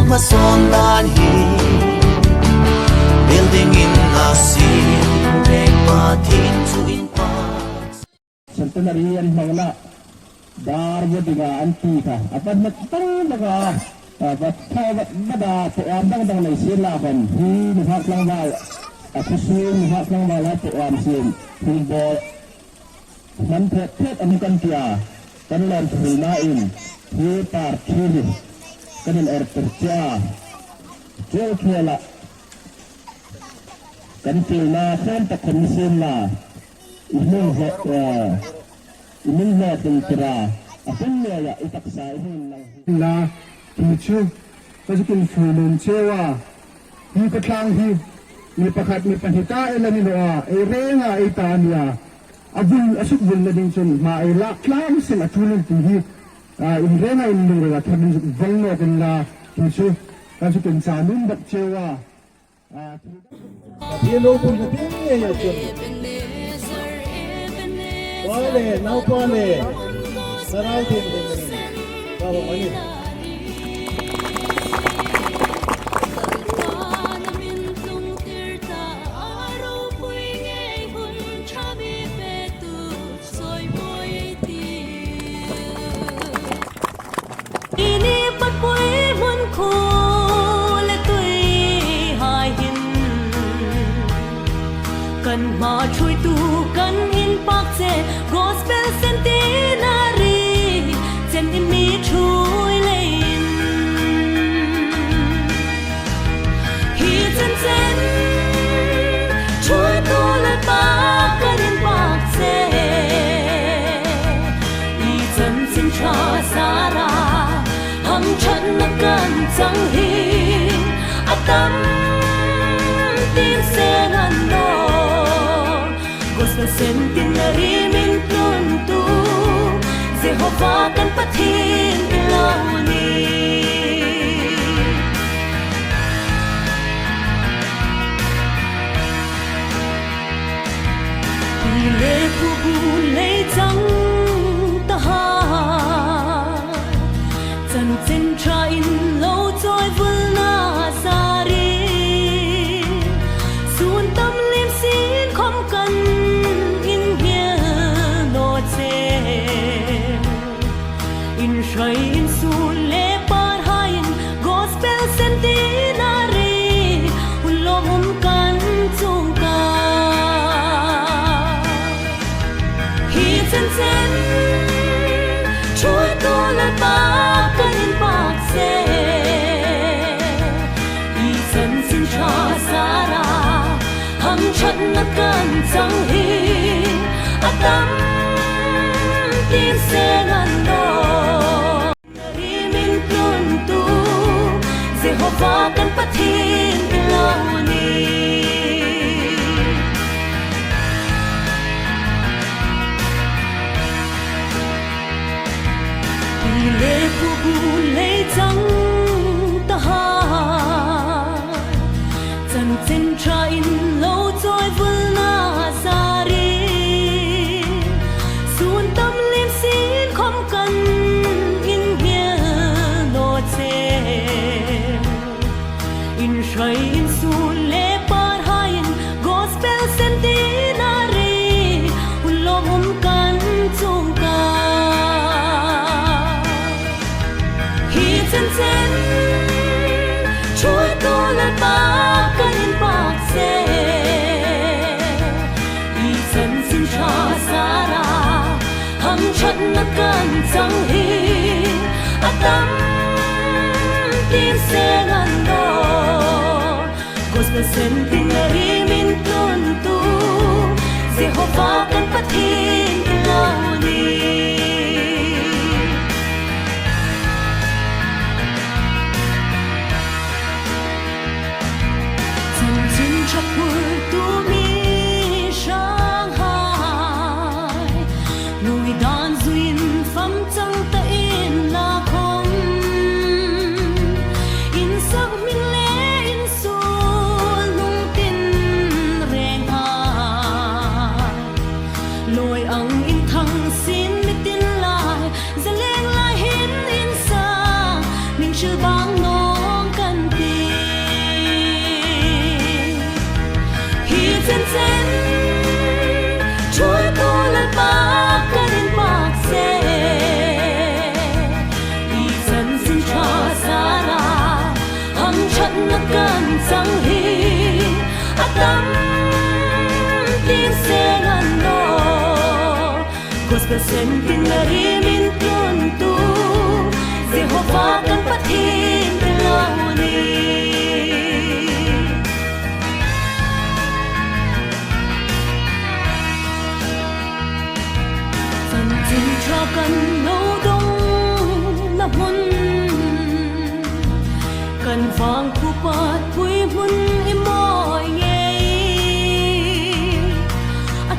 ma son dan hi building in a sea make pa thin chu in pa centenary an mangla dar ye diga anti ka apan mat tang laga wat tha wat bada to am dang dang nei sin la ban hi ni hak lang ba a kusin ni hak lang ba la to am sin hi bo man phet an kan tia kan len thul na in hi par thil kan er tercha jel khela kan til na khan ta kan sin la Imong na tira asan niya itaksa la tuchu kasi kung fulun chewa hi katlang hi ni pakat ni panhita ila ni noa ay renga ay tanya abul asuk bul na din sun ma ay laklang sin atulun tihi in renga in nunga kabin valno kan la tuchu kasi kung sanun bak chewa Piano pun ketingnya ya cun. Pale, now pale. Sarai din din. Kalau manis. Kan ma chui tu kan in pak che gospel centenary chen in mi chui lein hi chen chen chui tu le pa kan in pak che i chen sin cha sara ham chan na kan chang hi atam tin se nan no centenary min tun tu Jehovah kan pathin ilauni le pu bu le chang ta ha chan chen tra in lo choi vul na sari sun tâm lim xin khom kan in su le par hain gospel centenary ulom kan chung ka hi chen chen chui to la pa kan in pak se i chen sin cha sara ham chat na kan chang hi atam tin se nan no Jehovah kan pathin ilauni le pu bu le chang ta ha chan chen tra in lo choi vul na sari sun tâm lim xin khom kan in hia no che in shai in su le par hain gospel centenary ulom kan chung ka hi chen chen chui to la pa kan in pak se i chen sin cha sara ham chat na kan chang hi atam tin se nan no gospel centenary min tun tu Jehovah kan pathin ilauni chan chin chapur tu mi Shanghai lui dan zuin pham chang ta in la khom in sak min le in su lung tin reng ha loi ang in thang sin mi tin lai za leng lai hin in sa min chư bang nong ka Hi chen chen chui tu lan pa ka din pak se I san sin cha sara ham chat na kan sang hi atam tin se nan no gospel sen tin na ri min tun tu Jehovah kan pathin belawni cho cần nấu đông là hun cần vàng thu bát vui hun im mỏi nghe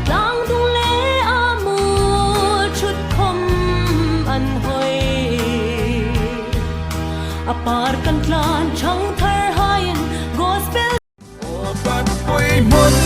tang tung lệ mua chút không ăn hơi par cần lan chẳng thở hai gospel Bát vui muôn